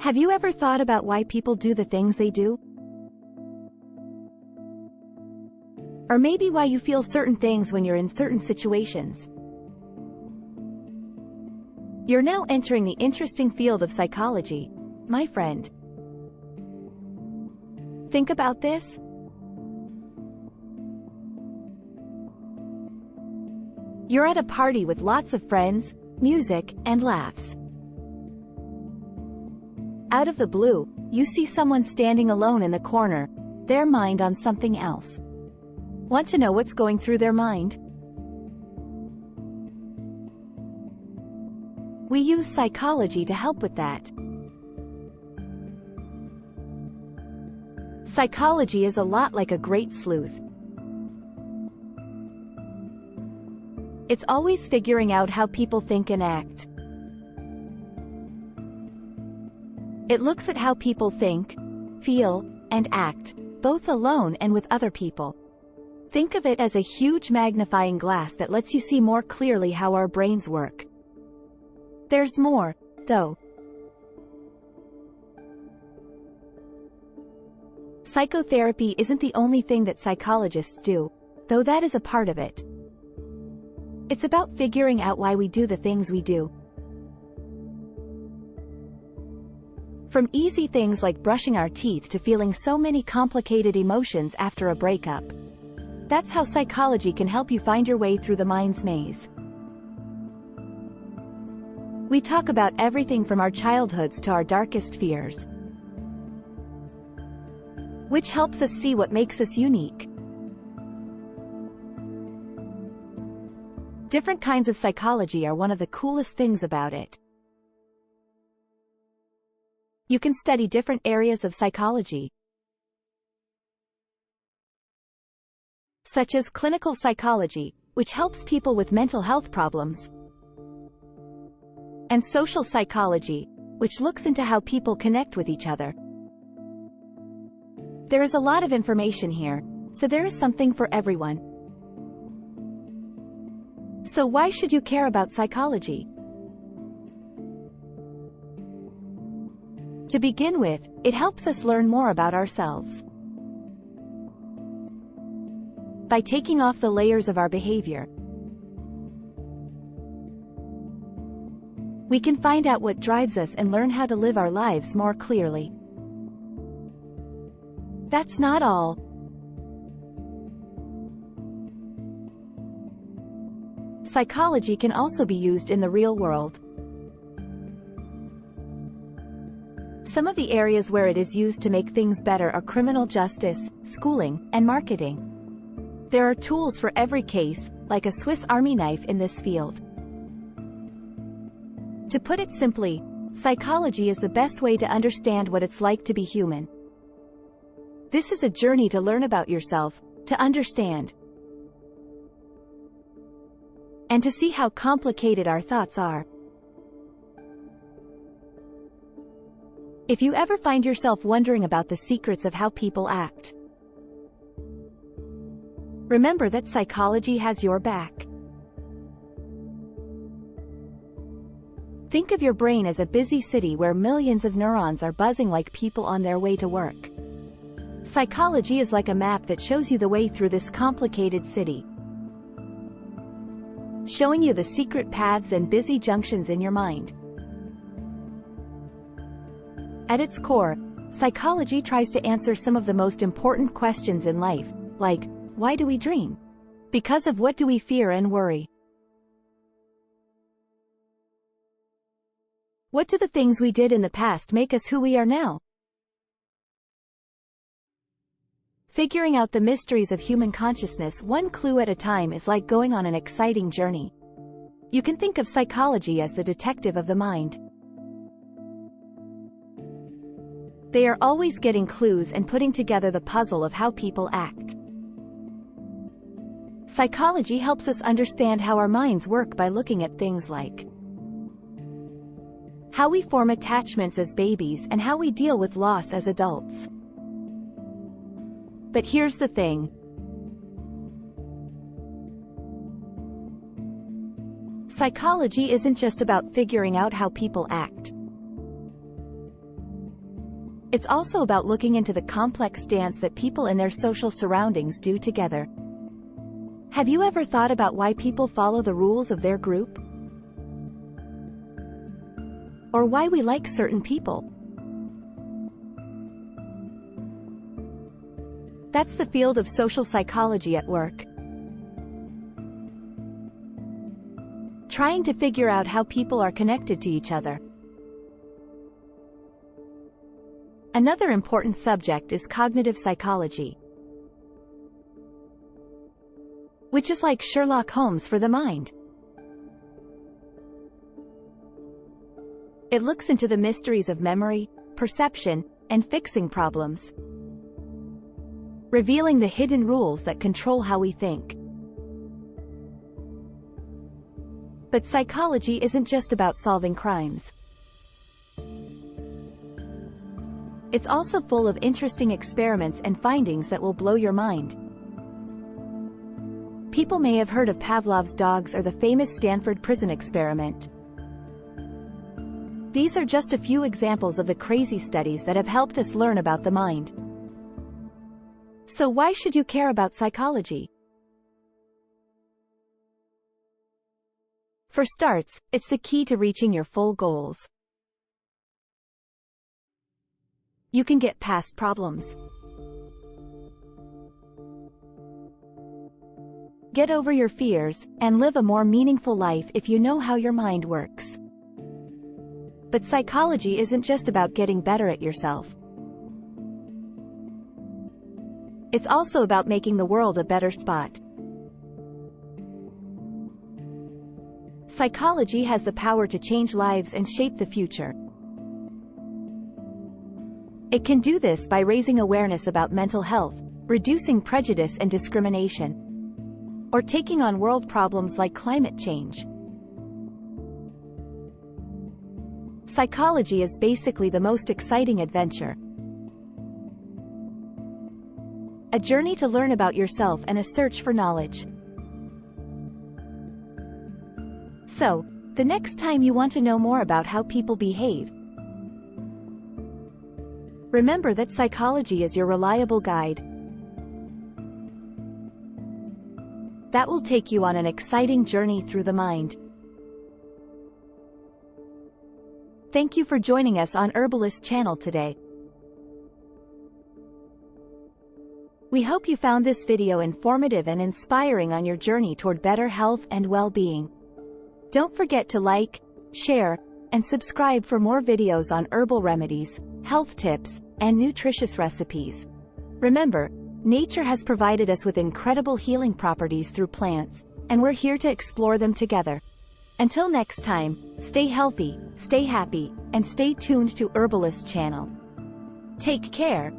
Have you ever thought about why people do the things they do? Or maybe why you feel certain things when you're in certain situations? You're now entering the interesting field of psychology, my friend. Think about this. You're at a party with lots of friends, music, and laughs. Out of the blue, you see someone standing alone in the corner, their mind on something else. Want to know what's going through their mind? We use psychology to help with that. Psychology is a lot like a great sleuth. It's always figuring out how people think and act. It looks at how people think, feel, and act, both alone and with other people. Think of it as a huge magnifying glass that lets you see more clearly how our brains work. There's more, though. Psychotherapy isn't the only thing that psychologists do, though that is a part of it. It's about figuring out why we do the things we do. From easy things like brushing our teeth to feeling so many complicated emotions after a breakup. That's how psychology can help you find your way through the mind's maze. We talk about everything from our childhoods to our darkest fears, which helps us see what makes us unique. Different kinds of psychology are one of the coolest things about it. You can study different areas of psychology, such as clinical psychology, which helps people with mental health problems, and social psychology, which looks into how people connect with each other. There is a lot of information here, so there is something for everyone. So why should you care about psychology? To begin with, it helps us learn more about ourselves. By taking off the layers of our behavior, we can find out what drives us and learn how to live our lives more clearly. That's not all. Psychology can also be used in the real world. Some of the areas where it is used to make things better are criminal justice, schooling, and marketing. There are tools for every case, like a Swiss Army knife in this field. To put it simply, psychology is the best way to understand what it's like to be human. This is a journey to learn about yourself, to understand, and to see how complicated our thoughts are. If you ever find yourself wondering about the secrets of how people act, remember that psychology has your back. Think of your brain as a busy city where millions of neurons are buzzing like people on their way to work. Psychology is like a map that shows you the way through this complicated city, showing you the secret paths and busy junctions in your mind. At its core, psychology tries to answer some of the most important questions in life, like, why do we dream? Because of what do we fear and worry? What do the things we did in the past make us who we are now? Figuring out the mysteries of human consciousness one clue at a time is like going on an exciting journey. You can think of psychology as the detective of the mind. They are always getting clues and putting together the puzzle of how people act. Psychology helps us understand how our minds work by looking at things like how we form attachments as babies and how we deal with loss as adults. But here's the thing. Psychology isn't just about figuring out how people act. It's also about looking into the complex dance that people in their social surroundings do together. Have you ever thought about why people follow the rules of their group? Or why we like certain people? That's the field of social psychology at work. Trying to figure out how people are connected to each other. Another important subject is cognitive psychology, which is like Sherlock Holmes for the mind. It looks into the mysteries of memory, perception, and fixing problems, revealing the hidden rules that control how we think. But psychology isn't just about solving crimes. It's also full of interesting experiments and findings that will blow your mind. People may have heard of Pavlov's dogs or the famous Stanford prison experiment. These are just a few examples of the crazy studies that have helped us learn about the mind. So why should you care about psychology? For starters, it's the key to reaching your full goals. You can get past problems, get over your fears, and live a more meaningful life if you know how your mind works. But psychology isn't just about getting better at yourself. It's also about making the world a better spot. Psychology has the power to change lives and shape the future. It can do this by raising awareness about mental health, reducing prejudice and discrimination, or taking on world problems like climate change. Psychology is basically the most exciting adventure. A journey to learn about yourself and a search for knowledge. So, the next time you want to know more about how people behave, remember that psychology is your reliable guide. That will take you on an exciting journey through the mind. Thank you for joining us on Herbalist Channel today. We hope you found this video informative and inspiring on your journey toward better health and well-being. Don't forget to like, share, and subscribe for more videos on herbal remedies, health tips, and nutritious recipes. Remember, nature has provided us with incredible healing properties through plants, and we're here to explore them together. Until next time, stay healthy, stay happy, and stay tuned to Herbalist Channel. Take care.